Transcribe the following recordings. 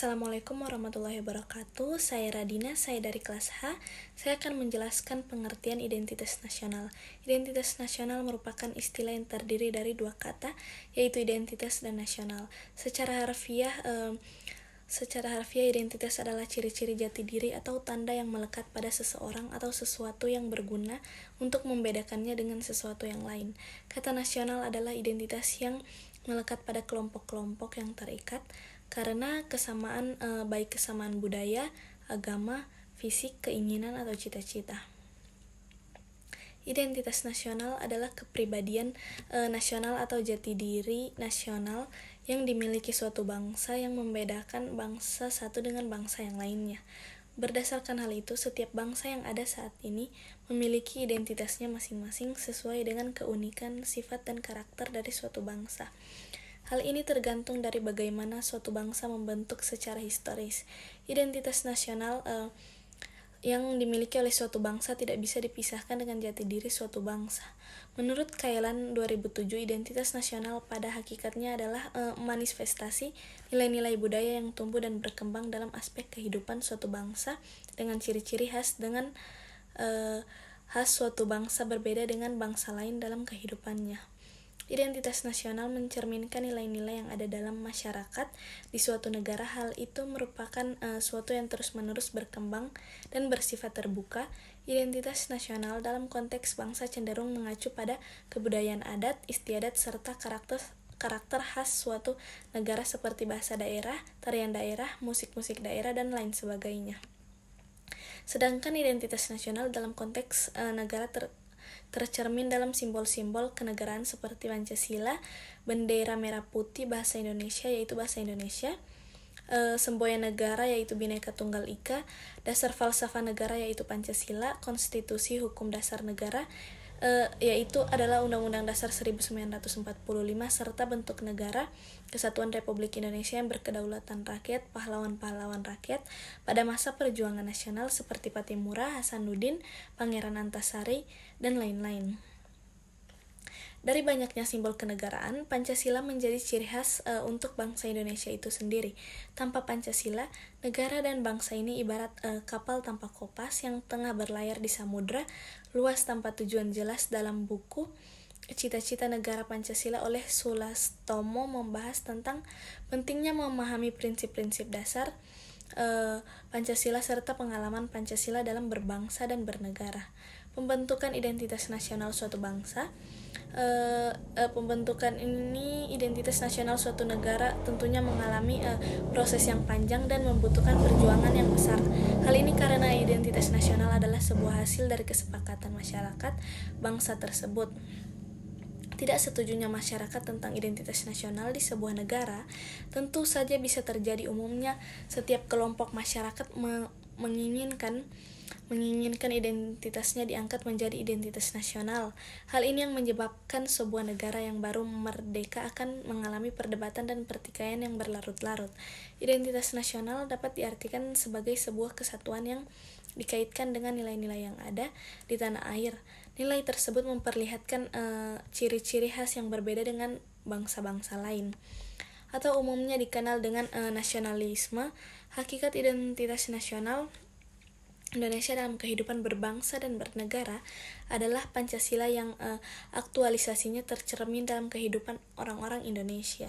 Assalamualaikum warahmatullahi wabarakatuh. Saya Radina, saya dari kelas H. Saya akan menjelaskan pengertian identitas nasional. Identitas nasional merupakan istilah yang terdiri dari dua kata, yaitu identitas dan nasional. Secara harfiah, identitas adalah ciri-ciri jati diri atau tanda yang melekat pada seseorang atau sesuatu yang berguna untuk membedakannya dengan sesuatu yang lain. Kata nasional adalah identitas yang melekat pada kelompok-kelompok yang terikat karena baik kesamaan budaya, agama, fisik, keinginan, atau cita-cita. Identitas nasional adalah kepribadian nasional atau jati diri nasional yang dimiliki suatu bangsa yang membedakan bangsa satu dengan bangsa yang lainnya. Berdasarkan hal itu, setiap bangsa yang ada saat ini memiliki identitasnya masing-masing sesuai dengan keunikan, sifat, dan karakter dari suatu bangsa. Hal ini tergantung dari bagaimana suatu bangsa membentuk secara historis. Identitas nasional yang dimiliki oleh suatu bangsa tidak bisa dipisahkan dengan jati diri suatu bangsa. Menurut Kailan 2007, identitas nasional pada hakikatnya adalah manifestasi nilai-nilai budaya yang tumbuh dan berkembang dalam aspek kehidupan suatu bangsa dengan ciri-ciri khas suatu bangsa berbeda dengan bangsa lain dalam kehidupannya. Identitas nasional mencerminkan nilai-nilai yang ada dalam masyarakat di suatu negara. Hal itu merupakan suatu yang terus-menerus berkembang dan bersifat terbuka. Identitas nasional dalam konteks bangsa cenderung mengacu pada kebudayaan adat, istiadat, serta karakter khas suatu negara seperti bahasa daerah, tarian daerah, musik-musik daerah, dan lain sebagainya. Sedangkan identitas nasional dalam konteks negara tercermin dalam simbol-simbol kenegaraan seperti Pancasila, bendera merah putih, bahasa Indonesia yaitu bahasa Indonesia, semboyan negara yaitu Bhinneka Tunggal Ika, dasar falsafah negara yaitu Pancasila, konstitusi hukum dasar negara yaitu adalah Undang-Undang Dasar 1945, serta bentuk negara, Kesatuan Republik Indonesia yang berkedaulatan rakyat, pahlawan-pahlawan rakyat pada masa perjuangan nasional seperti Pattimura, Hasanuddin, Pangeran Antasari, dan lain-lain. Dari banyaknya simbol kenegaraan, Pancasila menjadi ciri khas untuk bangsa Indonesia itu sendiri. Tanpa Pancasila, negara dan bangsa ini ibarat kapal tanpa kompas yang tengah berlayar di samudra luas tanpa tujuan jelas. Dalam buku Cita-cita Negara Pancasila oleh Sulastomo membahas tentang pentingnya memahami prinsip-prinsip dasar Pancasila serta pengalaman Pancasila dalam berbangsa dan bernegara. Pembentukan identitas nasional suatu bangsa. Pembentukan ini identitas nasional suatu negara tentunya mengalami proses yang panjang dan membutuhkan perjuangan yang besar. Hal ini karena identitas nasional adalah sebuah hasil dari kesepakatan masyarakat bangsa tersebut. Tidak setujunya masyarakat tentang identitas nasional di sebuah negara tentu saja bisa terjadi. Umumnya setiap kelompok masyarakat menginginkan identitasnya diangkat menjadi identitas nasional. Hal ini yang menyebabkan sebuah negara yang baru merdeka akan mengalami perdebatan dan pertikaian yang berlarut-larut. Identitas nasional dapat diartikan sebagai sebuah kesatuan yang dikaitkan dengan nilai-nilai yang ada di tanah air. Nilai tersebut memperlihatkan ciri-ciri khas yang berbeda dengan bangsa-bangsa lain, atau umumnya dikenal dengan nasionalisme. Hakikat identitas nasional Indonesia dalam kehidupan berbangsa dan bernegara adalah Pancasila yang aktualisasinya tercermin dalam kehidupan orang-orang Indonesia.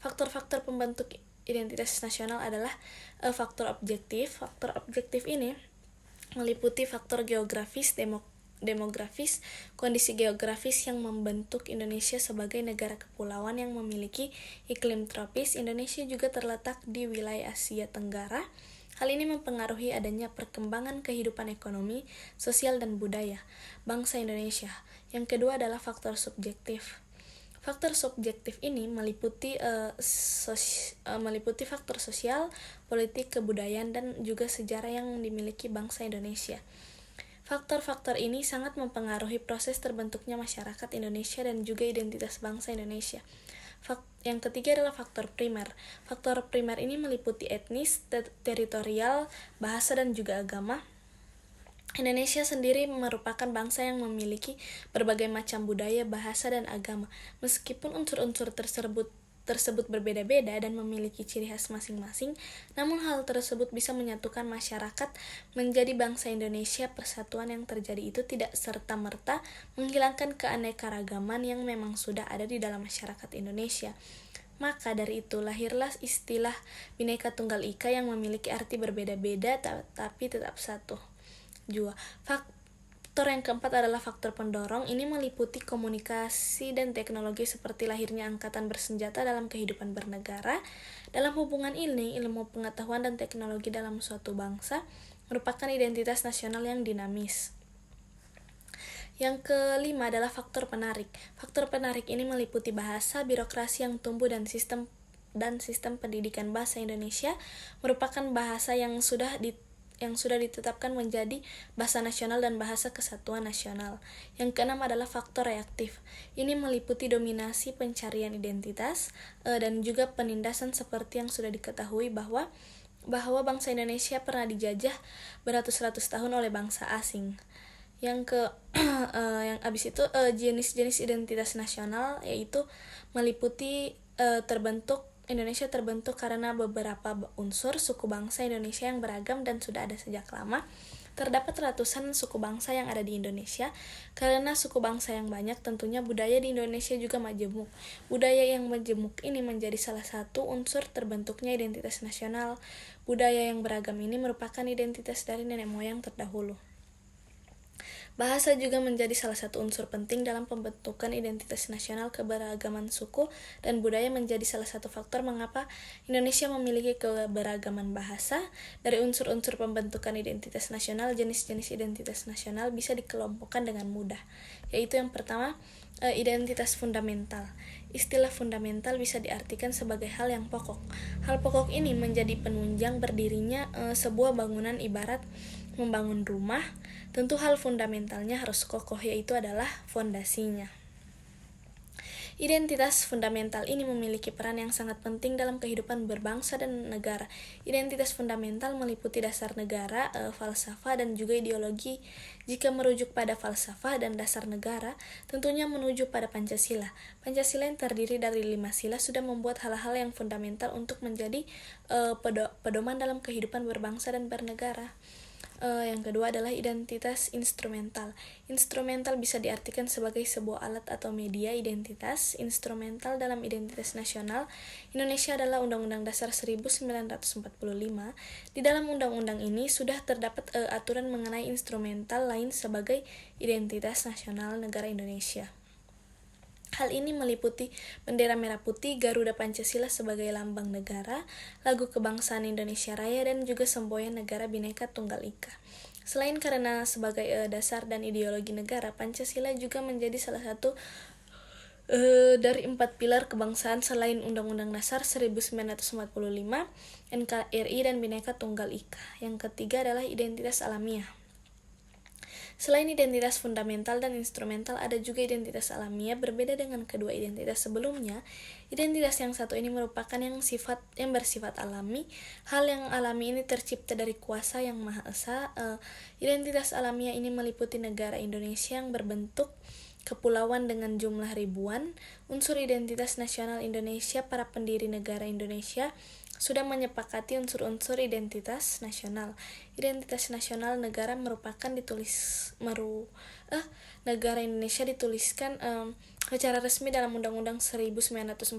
Faktor-faktor pembentuk identitas nasional adalah faktor objektif. Faktor objektif ini meliputi faktor geografis, demografis, kondisi geografis yang membentuk Indonesia sebagai negara kepulauan yang memiliki iklim tropis. Indonesia juga terletak di wilayah Asia Tenggara. Hal ini mempengaruhi adanya perkembangan kehidupan ekonomi, sosial, dan budaya bangsa Indonesia. Yang kedua adalah faktor subjektif. Faktor subjektif ini meliputi faktor sosial, politik, kebudayaan, dan juga sejarah yang dimiliki bangsa Indonesia. Faktor-faktor ini sangat mempengaruhi proses terbentuknya masyarakat Indonesia dan juga identitas bangsa Indonesia. Yang ketiga adalah faktor primer. Faktor primer ini meliputi etnis, teritorial, bahasa, dan juga agama. Indonesia sendiri merupakan bangsa yang memiliki berbagai macam budaya, bahasa, dan agama. Meskipun unsur-unsur tersebut tersebut berbeda-beda dan memiliki ciri khas masing-masing, namun hal tersebut bisa menyatukan masyarakat menjadi bangsa Indonesia. Persatuan yang terjadi itu tidak serta-merta menghilangkan keanekaragaman yang memang sudah ada di dalam masyarakat Indonesia. Maka dari itu lahirlah istilah Bhinneka Tunggal Ika yang memiliki arti berbeda-beda tapi tetap satu. Faktor yang keempat adalah faktor pendorong. Ini meliputi komunikasi dan teknologi seperti lahirnya angkatan bersenjata dalam kehidupan bernegara. Dalam hubungan ini, ilmu pengetahuan dan teknologi dalam suatu bangsa merupakan identitas nasional yang dinamis. Yang kelima adalah faktor penarik. Faktor penarik ini meliputi bahasa, birokrasi yang tumbuh dan sistem pendidikan bahasa Indonesia merupakan bahasa yang sudah ditetapkan menjadi bahasa nasional dan bahasa kesatuan nasional. Yang keenam adalah faktor reaktif. Ini meliputi dominasi pencarian identitas dan juga penindasan seperti yang sudah diketahui bahwa bangsa Indonesia pernah dijajah beratus-ratus tahun oleh bangsa asing. Yang jenis-jenis identitas nasional yaitu meliputi Indonesia terbentuk karena beberapa unsur suku bangsa Indonesia yang beragam dan sudah ada sejak lama. Terdapat ratusan suku bangsa yang ada di Indonesia. Karena suku bangsa yang banyak, tentunya budaya di Indonesia juga majemuk. Budaya yang majemuk ini menjadi salah satu unsur terbentuknya identitas nasional. Budaya yang beragam ini merupakan identitas dari nenek moyang terdahulu. Bahasa juga menjadi salah satu unsur penting dalam pembentukan identitas nasional. Keberagaman suku dan budaya menjadi salah satu faktor mengapa Indonesia memiliki keberagaman bahasa. Dari unsur-unsur pembentukan identitas nasional, jenis-jenis identitas nasional bisa dikelompokkan dengan mudah, yaitu yang pertama, identitas fundamental. Istilah fundamental bisa diartikan sebagai hal yang pokok. Hal pokok ini menjadi penunjang berdirinya sebuah bangunan. Ibarat membangun rumah, tentu hal fundamentalnya harus kokoh, yaitu adalah fondasinya. Identitas fundamental ini memiliki peran yang sangat penting dalam kehidupan berbangsa dan negara. Identitas fundamental meliputi dasar negara, falsafah, dan juga ideologi. Jika merujuk pada falsafah dan dasar negara, tentunya menuju pada Pancasila. Pancasila yang terdiri dari 5 sila sudah membuat hal-hal yang fundamental untuk menjadi pedoman dalam kehidupan berbangsa dan bernegara. Yang kedua adalah identitas instrumental. Instrumental bisa diartikan sebagai sebuah alat atau media. Identitas instrumental dalam identitas nasional Indonesia adalah Undang-Undang Dasar 1945. Di dalam undang-undang ini sudah terdapat aturan mengenai instrumental lain sebagai identitas nasional negara Indonesia. Hal ini meliputi bendera merah putih, Garuda Pancasila sebagai lambang negara, lagu kebangsaan Indonesia Raya, dan juga semboyan negara Bhinneka Tunggal Ika. Selain karena sebagai dasar dan ideologi negara, Pancasila juga menjadi salah satu dari 4 pilar kebangsaan selain Undang-Undang Dasar 1945, NKRI, dan Bhinneka Tunggal Ika. Yang ketiga adalah identitas alamiah. Selain identitas fundamental dan instrumental, ada juga identitas alamiah. Berbeda dengan kedua identitas sebelumnya, identitas yang satu ini merupakan yang bersifat alami. Hal yang alami ini tercipta dari kuasa yang Maha Esa. Identitas alamiah ini meliputi negara Indonesia yang berbentuk kepulauan dengan jumlah ribuan. Unsur identitas nasional Indonesia, para pendiri negara Indonesia sudah menyepakati unsur-unsur identitas nasional. Identitas nasional negara negara Indonesia dituliskan secara resmi dalam Undang-Undang 1945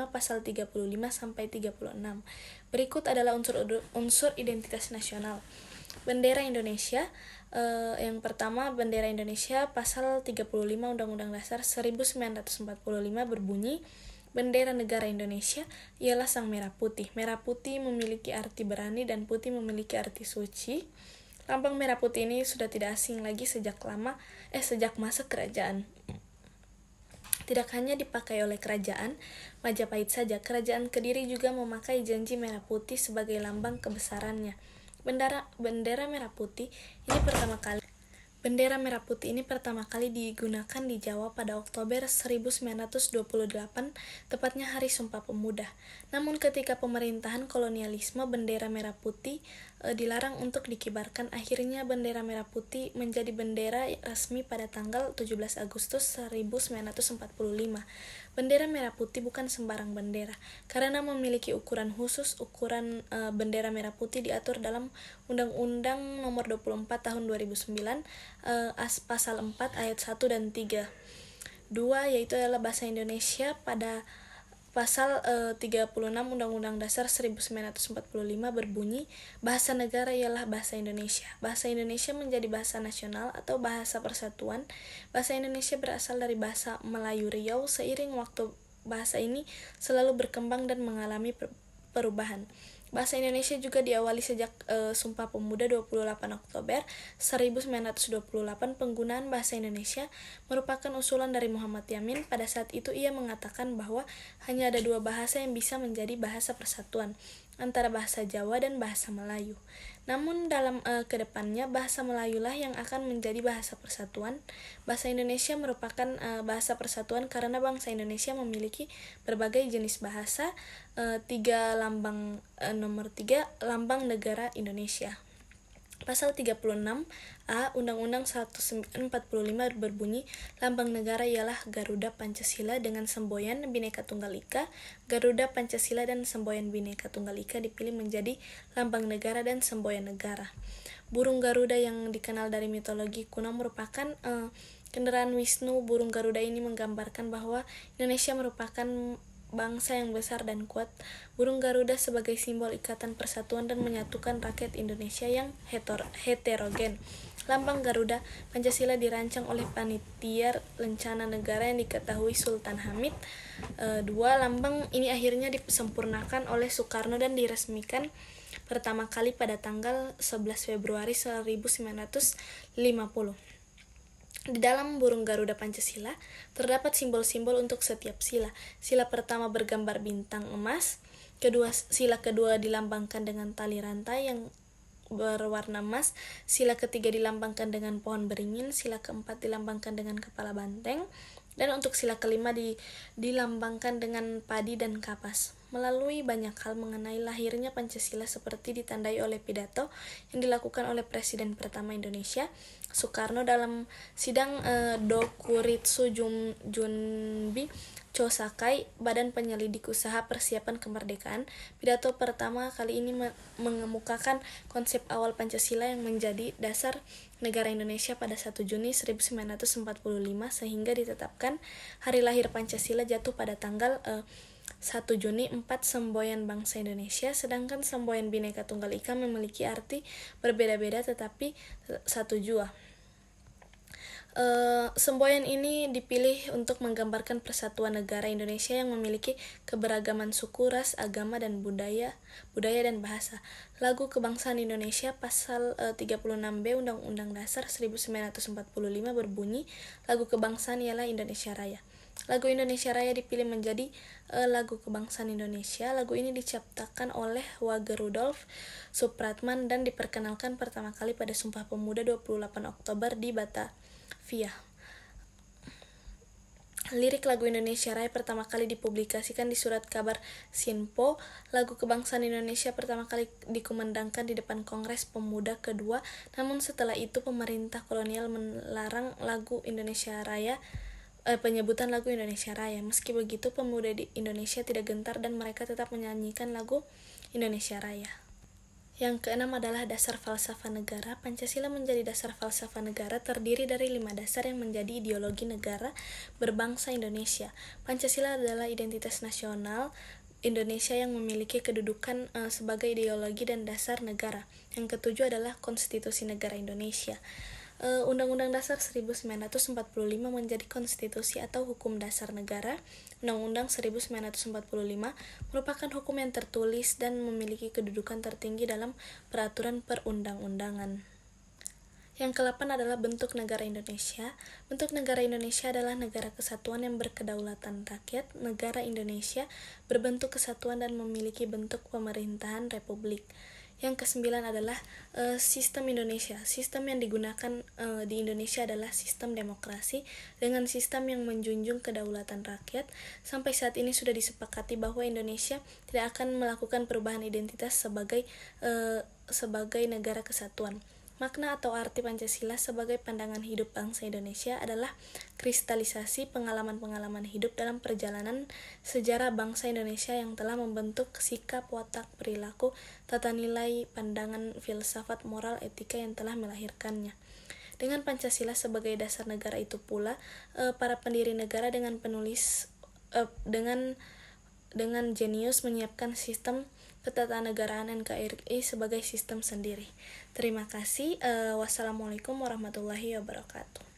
pasal 35 sampai 36. Berikut adalah unsur identitas nasional. Bendera Indonesia. Yang pertama, bendera Indonesia pasal 35 Undang-Undang Dasar 1945 berbunyi, bendera negara Indonesia ialah sang merah putih. Merah putih memiliki arti berani dan putih memiliki arti suci. Lambang merah putih ini sudah tidak asing lagi sejak masa kerajaan. Tidak hanya dipakai oleh kerajaan Majapahit saja, kerajaan Kediri juga memakai janji merah putih sebagai lambang kebesarannya. Bendera merah putih ini pertama kali digunakan di Jawa pada Oktober 1928, tepatnya Hari Sumpah Pemuda. Namun ketika pemerintahan kolonialisme, bendera merah putih dilarang untuk dikibarkan. Akhirnya bendera merah putih menjadi bendera resmi pada tanggal 17 Agustus 1945. Bendera merah putih bukan sembarang bendera, karena memiliki ukuran khusus. Ukuran bendera merah putih diatur dalam Undang-Undang Nomor 24 Tahun 2009, Pasal 4 Ayat 1 dan 3. 2 yaitu adalah bahasa Indonesia pada Pasal 36 Undang-Undang Dasar 1945 berbunyi, bahasa negara ialah bahasa Indonesia. Bahasa Indonesia menjadi bahasa nasional atau bahasa persatuan. Bahasa Indonesia berasal dari bahasa Melayu Riau. Seiring waktu, bahasa ini selalu berkembang dan mengalami perubahan. Bahasa Indonesia juga diawali sejak Sumpah Pemuda 28 Oktober 1928. Penggunaan bahasa Indonesia merupakan usulan dari Muhammad Yamin. Pada saat itu ia mengatakan bahwa hanya ada dua bahasa yang bisa menjadi bahasa persatuan, antara bahasa Jawa dan bahasa Melayu. Namun dalam kedepannya bahasa Melayulah yang akan menjadi bahasa persatuan. Bahasa Indonesia merupakan bahasa persatuan karena bangsa Indonesia memiliki berbagai jenis bahasa. Nomor 3, Lambang Negara Indonesia. Pasal 36A Undang-Undang 1945 berbunyi, lambang negara ialah Garuda Pancasila dengan semboyan Bhinneka Tunggal Ika. Garuda Pancasila dan semboyan Bhinneka Tunggal Ika dipilih menjadi lambang negara dan semboyan negara. Burung Garuda yang dikenal dari mitologi kuno merupakan kendaraan Wisnu. Burung Garuda ini menggambarkan bahwa Indonesia merupakan bangsa yang besar dan kuat. Burung Garuda sebagai simbol ikatan persatuan dan menyatukan rakyat Indonesia yang heterogen. Lambang Garuda Pancasila dirancang oleh Panitia Rencana Negara yang diketahui Sultan Hamid. 2. Lambang ini akhirnya disempurnakan oleh Soekarno dan diresmikan pertama kali pada tanggal 11 Februari 1950. Di dalam burung Garuda Pancasila terdapat simbol-simbol untuk setiap sila. Sila pertama bergambar bintang emas, sila kedua dilambangkan dengan tali rantai yang berwarna emas, sila ketiga dilambangkan dengan pohon beringin, sila keempat dilambangkan dengan kepala banteng, dan untuk sila kelima dilambangkan dengan padi dan kapas. Melalui banyak hal mengenai lahirnya Pancasila seperti ditandai oleh pidato yang dilakukan oleh Presiden pertama Indonesia, Soekarno, dalam sidang Dokuritsu Junbi Chosakai, Badan Penyelidik Usaha Persiapan Kemerdekaan. Pidato pertama kali ini mengemukakan konsep awal Pancasila yang menjadi dasar negara Indonesia pada 1 Juni 1945 sehingga ditetapkan hari lahir Pancasila jatuh pada tanggal 1 Juni 4 semboyan bangsa Indonesia, sedangkan semboyan Bhinneka Tunggal Ika memiliki arti berbeda-beda tetapi satu jua. Semboyan ini dipilih untuk menggambarkan persatuan negara Indonesia yang memiliki keberagaman suku, ras, agama, dan budaya dan bahasa. Lagu Kebangsaan Indonesia Pasal 36B Undang-Undang Dasar 1945 berbunyi, lagu kebangsaan ialah Indonesia Raya. Lagu Indonesia Raya dipilih menjadi lagu kebangsaan Indonesia. Lagu ini diciptakan oleh Wage Rudolf Supratman dan diperkenalkan pertama kali pada Sumpah Pemuda 28 Oktober di Batavia. Lirik lagu Indonesia Raya pertama kali dipublikasikan di Surat Kabar Sinpo. Lagu Kebangsaan Indonesia pertama kali dikumandangkan di depan Kongres Pemuda kedua, namun setelah itu pemerintah kolonial melarang lagu Indonesia Raya, penyebutan lagu Indonesia Raya. Meski begitu, pemuda di Indonesia tidak gentar dan mereka tetap menyanyikan lagu Indonesia Raya. Yang keenam adalah dasar falsafah negara. Pancasila menjadi dasar falsafah negara, terdiri dari 5 dasar yang menjadi ideologi negara berbangsa Indonesia. Pancasila adalah identitas nasional Indonesia yang memiliki kedudukan sebagai ideologi dan dasar negara. Yang ketujuh adalah Konstitusi Negara Indonesia. Undang-Undang Dasar 1945 menjadi konstitusi atau hukum dasar negara. Undang-Undang 1945 merupakan hukum yang tertulis dan memiliki kedudukan tertinggi dalam peraturan perundang-undangan. Yang ke-8 adalah bentuk negara Indonesia. Bentuk negara Indonesia adalah negara kesatuan yang berkedaulatan rakyat. Negara Indonesia berbentuk kesatuan dan memiliki bentuk pemerintahan republik. Yang ke-9 adalah sistem Indonesia. Sistem yang digunakan di Indonesia adalah sistem demokrasi dengan sistem yang menjunjung kedaulatan rakyat. Sampai saat ini sudah disepakati bahwa Indonesia tidak akan melakukan perubahan identitas sebagai negara kesatuan. Makna atau arti Pancasila sebagai pandangan hidup bangsa Indonesia adalah kristalisasi pengalaman-pengalaman hidup dalam perjalanan sejarah bangsa Indonesia yang telah membentuk sikap, watak, perilaku, tata nilai, pandangan, filsafat, moral, etika yang telah melahirkannya. Dengan Pancasila sebagai dasar negara itu pula, para pendiri negara dengan penulis dengan jenius menyiapkan sistem ketatanegaraan NKRI sebagai sistem sendiri. Terima kasih. Wassalamualaikum warahmatullahi wabarakatuh.